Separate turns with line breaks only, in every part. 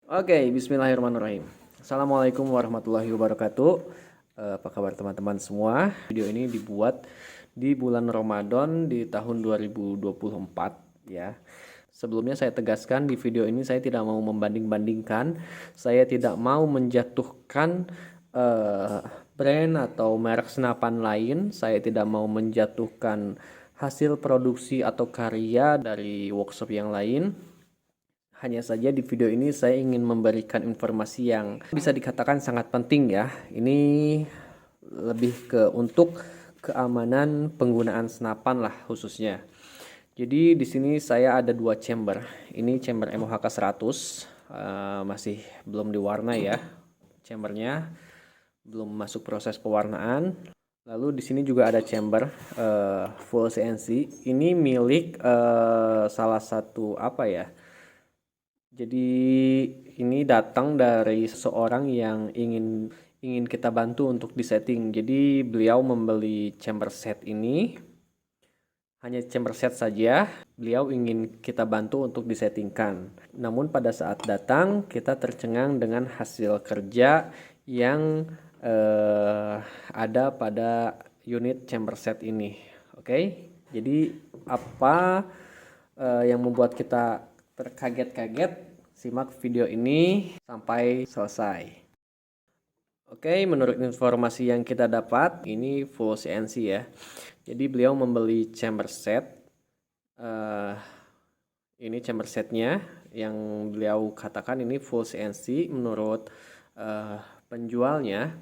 Oke, bismillahirrahmanirrahim. Assalamualaikum warahmatullahi wabarakatuh. Apa kabar teman-teman semua? Video ini dibuat di bulan Ramadan di tahun 2024 ya. Sebelumnya saya tegaskan di video ini saya tidak mau membanding-bandingkan, saya tidak mau menjatuhkan brand atau merek senapan lain, saya tidak mau menjatuhkan hasil produksi atau karya dari workshop yang lain. Hanya saja di video ini saya ingin memberikan informasi yang bisa dikatakan sangat penting ya. Ini lebih ke untuk keamanan penggunaan senapan lah khususnya. Jadi di sini saya ada dua chamber. Ini chamber MOHK 100, masih belum diwarna ya. Chambernya belum masuk proses pewarnaan. Lalu di sini juga ada chamber full CNC. Ini milik salah satu apa ya? Jadi ini datang dari seseorang yang ingin kita bantu untuk disetting. Jadi beliau membeli chamber set ini, hanya chamber set saja. Beliau ingin kita bantu untuk disettingkan. Namun pada saat datang kita tercengang dengan hasil kerja yang ada pada unit chamber set ini. Oke, jadi apa yang membuat kita terkaget-kaget? Simak video ini sampai selesai. Oke, menurut informasi yang kita dapat, ini full CNC ya. Jadi beliau membeli chamber set. Ini chamber setnya yang beliau katakan ini full CNC menurut penjualnya.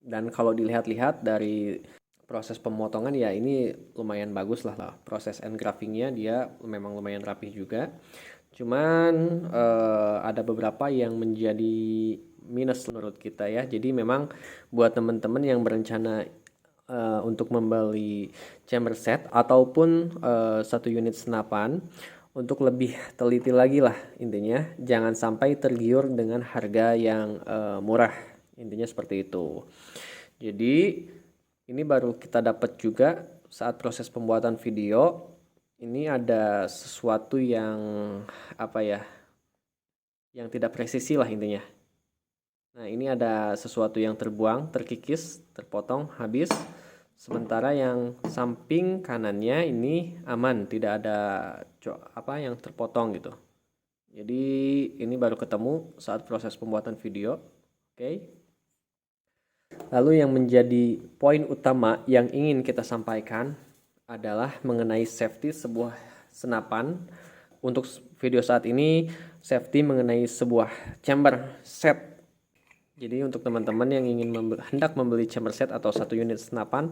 Dan kalau dilihat-lihat dari proses pemotongan ya ini lumayan bagus lah. Proses engravingnya dia memang lumayan rapih juga. Cuman ada beberapa yang menjadi minus menurut kita ya. Jadi memang buat teman-teman yang berencana untuk membeli chamber set ataupun satu unit senapan, untuk lebih teliti lagi lah intinya. Jangan sampai tergiur dengan harga yang murah. Intinya seperti itu. Jadi ini baru kita dapat juga saat proses pembuatan video. Ini ada sesuatu yang apa ya, yang tidak presisi lah intinya. Nah ini ada sesuatu yang terbuang, terkikis, terpotong, habis. Sementara yang samping kanannya ini aman, tidak ada apa yang terpotong gitu. Jadi ini baru ketemu saat proses pembuatan video. Oke. Lalu yang menjadi poin utama yang ingin kita sampaikan adalah mengenai safety sebuah senapan. Untuk video saat ini safety mengenai sebuah chamber set. Jadi untuk teman-teman yang ingin hendak membeli chamber set atau satu unit senapan,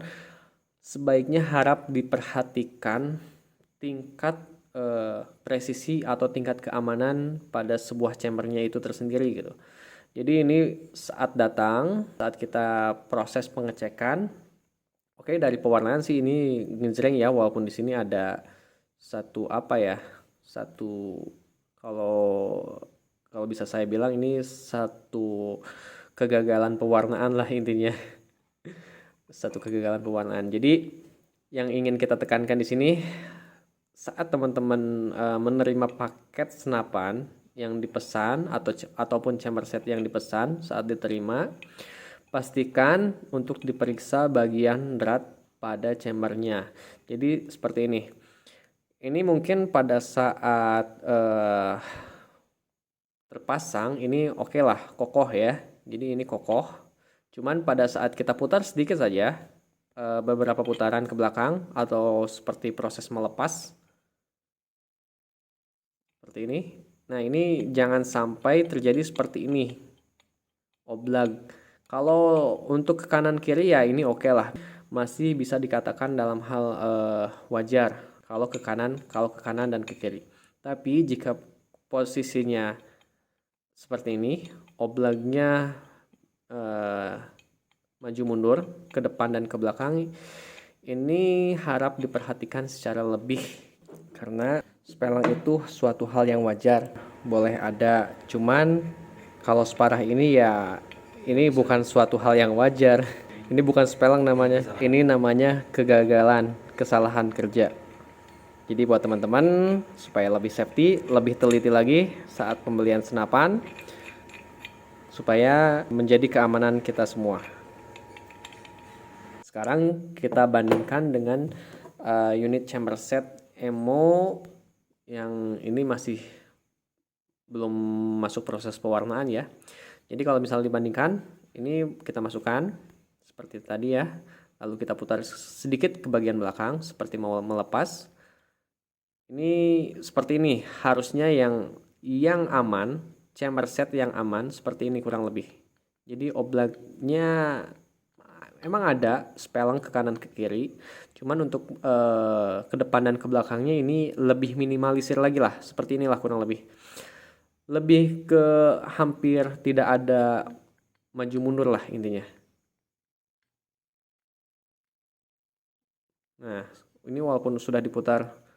sebaiknya harap diperhatikan tingkat presisi atau tingkat keamanan pada sebuah chambernya itu tersendiri gitu. Jadi ini saat datang, saat kita proses pengecekan, oke, dari pewarnaan sih ini ngejreng ya, walaupun di sini ada satu apa ya, satu kalau bisa saya bilang ini satu kegagalan pewarnaan lah intinya. Satu kegagalan pewarnaan. Jadi yang ingin kita tekankan di sini, saat teman-teman menerima paket senapan yang dipesan ataupun chamber set yang dipesan, saat diterima pastikan untuk diperiksa bagian drat pada chambernya. Jadi seperti ini. Ini mungkin pada saat terpasang ini oke lah, kokoh ya. Jadi ini kokoh. Cuman pada saat kita putar sedikit saja, beberapa putaran ke belakang atau seperti proses melepas seperti ini. Nah ini jangan sampai terjadi seperti ini, oblag. Kalau untuk ke kanan kiri ya ini oke lah, masih bisa dikatakan dalam hal wajar kalau ke kanan dan ke kiri. Tapi jika posisinya seperti ini, oblagnya maju mundur ke depan dan ke belakang, ini harap diperhatikan secara lebih, karena sepelang itu suatu hal yang wajar, boleh ada. Cuman kalau separah ini ya ini bukan suatu hal yang wajar. Ini bukan sepelang namanya. Ini namanya kegagalan, kesalahan kerja. Jadi buat teman-teman supaya lebih safety, lebih teliti lagi saat pembelian senapan, supaya menjadi keamanan kita semua. Sekarang kita bandingkan dengan unit chamber set ammo yang ini masih belum masuk proses pewarnaan ya. Jadi kalau misalnya dibandingkan, ini kita masukkan seperti tadi ya. Lalu kita putar sedikit ke bagian belakang seperti mau melepas. Ini seperti ini, harusnya yang aman, chamber set yang aman seperti ini kurang lebih. Jadi oblaknya emang ada spelang ke kanan ke kiri, cuman untuk ke depan dan ke belakangnya ini lebih minimalisir lagi lah, seperti inilah kurang lebih. Lebih ke hampir tidak ada maju mundur lah intinya. Nah, ini walaupun sudah diputar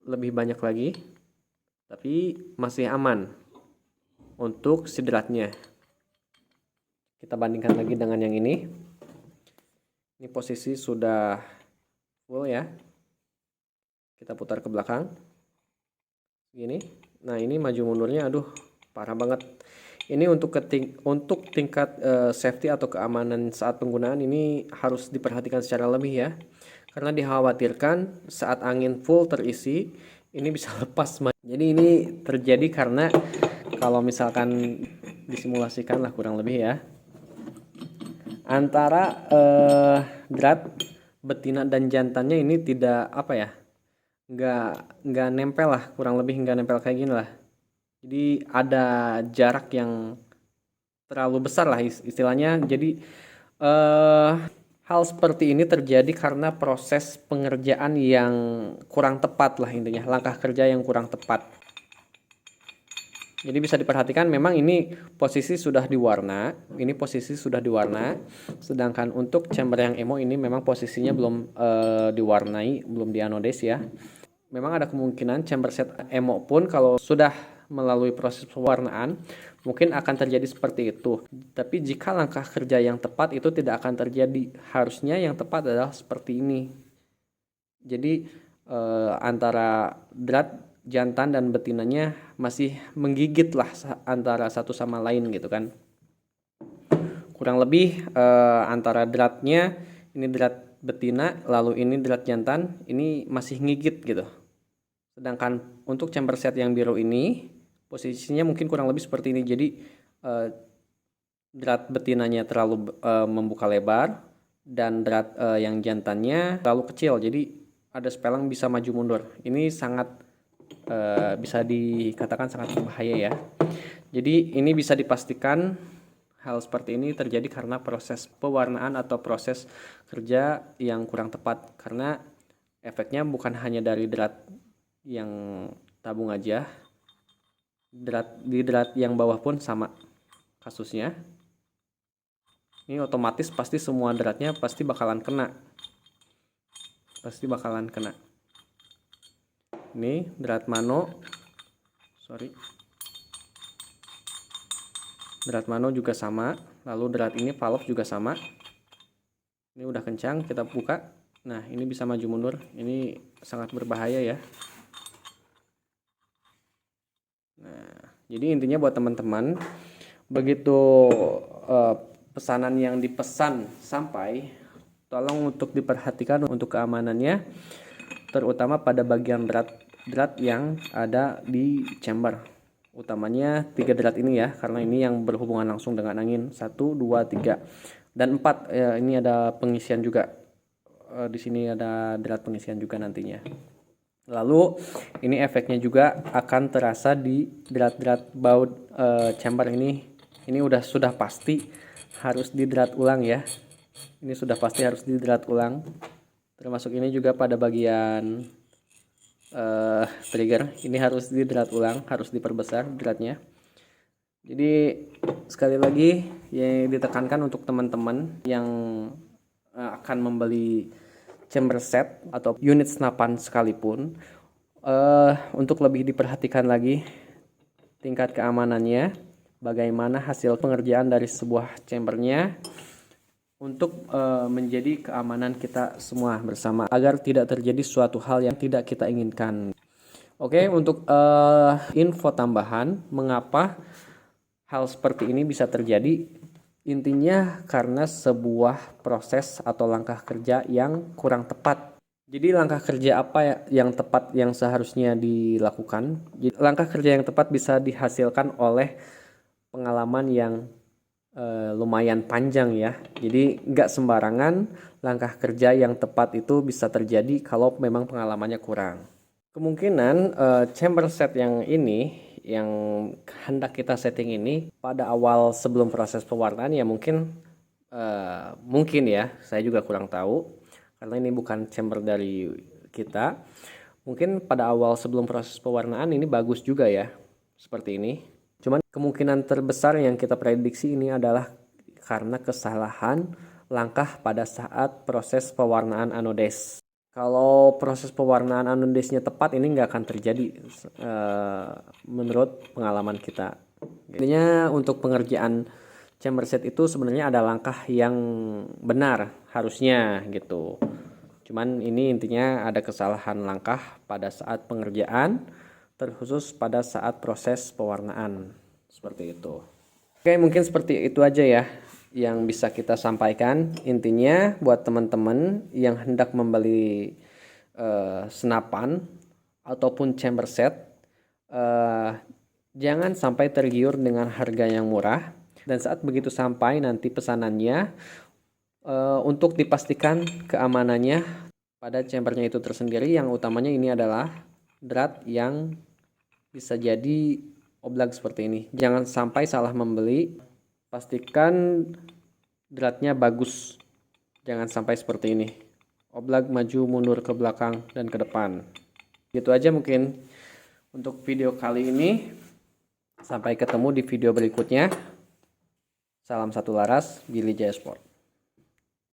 lebih banyak lagi, tapi masih aman untuk sidratnya. Kita bandingkan lagi dengan yang ini. Ini posisi sudah full ya. Kita putar ke belakang. Gini. Nah, ini maju mundurnya aduh parah banget. Ini untuk tingkat safety atau keamanan saat penggunaan ini harus diperhatikan secara lebih ya. Karena dikhawatirkan saat angin full terisi ini bisa lepas. Jadi ini terjadi karena kalau misalkan disimulasikan lah kurang lebih ya, antara drat betina dan jantannya ini tidak apa ya, nggak nempel lah, kurang lebih nggak nempel kayak gini lah. Jadi ada jarak yang terlalu besar lah istilahnya. Jadi hal seperti ini terjadi karena proses pengerjaan yang kurang tepat lah intinya, langkah kerja yang kurang tepat. Jadi bisa diperhatikan memang ini posisi sudah diwarna, sedangkan untuk chamber yang emo ini memang posisinya belum diwarnai, belum dianodes ya. Memang ada kemungkinan chamber set emo pun kalau sudah melalui proses pewarnaan mungkin akan terjadi seperti itu. Tapi jika langkah kerja yang tepat itu tidak akan terjadi. Harusnya yang tepat adalah seperti ini. Jadi antara drat jantan dan betinanya masih menggigit lah antara satu sama lain gitu kan. Kurang lebih antara dratnya, ini drat betina, lalu ini drat jantan, ini masih ngigit gitu. Sedangkan untuk chamber set yang biru ini posisinya mungkin kurang lebih seperti ini. Jadi drat betinanya terlalu membuka lebar dan drat yang jantannya terlalu kecil. Jadi ada spelang bisa maju mundur. Ini sangat bisa dikatakan sangat berbahaya ya. Jadi ini bisa dipastikan hal seperti ini terjadi karena proses pewarnaan atau proses kerja yang kurang tepat. Karena efeknya bukan hanya dari drat yang tabung aja, di drat yang bawah pun sama kasusnya. Ini otomatis pasti semua dratnya pasti bakalan kena. Ini drat mano, drat mano juga sama. Lalu drat ini valve juga sama. Ini udah kencang, kita buka. Nah, ini bisa maju mundur. Ini sangat berbahaya ya. Nah, jadi intinya buat teman-teman, begitu pesanan yang dipesan sampai, tolong untuk diperhatikan untuk keamanannya, terutama pada bagian drat yang ada di chamber. Utamanya 3 drat ini ya, karena ini yang berhubungan langsung dengan angin. 1, 2, 3 dan 4 ya, ini ada pengisian juga. Di sini ada drat pengisian juga nantinya. Lalu ini efeknya juga akan terasa di drat-drat baut chamber ini. Ini sudah pasti harus didrat ulang ya. Ini sudah pasti harus didrat ulang. Termasuk ini juga pada bagian trigger. Ini harus didrat ulang, harus diperbesar dratnya. Jadi sekali lagi yang ditekankan untuk teman-teman yang akan membeli chamber set atau unit senapan sekalipun, untuk lebih diperhatikan lagi tingkat keamanannya, bagaimana hasil pengerjaan dari sebuah chambernya, untuk menjadi keamanan kita semua bersama agar tidak terjadi suatu hal yang tidak kita inginkan. Oke, untuk info tambahan mengapa hal seperti ini bisa terjadi, intinya karena sebuah proses atau langkah kerja yang kurang tepat. Jadi langkah kerja apa yang tepat yang seharusnya dilakukan? Jadi, langkah kerja yang tepat bisa dihasilkan oleh pengalaman yang lumayan panjang ya. Jadi nggak sembarangan langkah kerja yang tepat itu bisa terjadi kalau memang pengalamannya kurang. Kemungkinan chamber set yang ini yang hendak kita setting ini pada awal sebelum proses pewarnaan ya mungkin ya, saya juga kurang tahu karena ini bukan chamber dari kita. Mungkin pada awal sebelum proses pewarnaan ini bagus juga ya, seperti ini. Cuman kemungkinan terbesar yang kita prediksi ini adalah karena kesalahan langkah pada saat proses pewarnaan anodes. Kalau proses pewarnaan anodesnya tepat ini nggak akan terjadi menurut pengalaman kita. Intinya untuk pengerjaan chamber set itu sebenarnya ada langkah yang benar harusnya gitu. Cuman ini intinya ada kesalahan langkah pada saat pengerjaan, terkhusus pada saat proses pewarnaan. Seperti itu. Oke, mungkin seperti itu aja ya yang bisa kita sampaikan. Intinya buat teman-teman yang hendak membeli senapan ataupun chamber set, jangan sampai tergiur dengan harga yang murah, dan saat begitu sampai nanti pesanannya untuk dipastikan keamanannya pada chambernya itu tersendiri, yang utamanya ini adalah drat yang bisa jadi oblak seperti ini. Jangan sampai salah membeli, pastikan dratnya bagus, jangan sampai seperti ini oblak maju mundur ke belakang dan ke depan. Gitu aja mungkin untuk video kali ini. Sampai ketemu di video berikutnya. Salam satu laras, Billy Jaya Sport.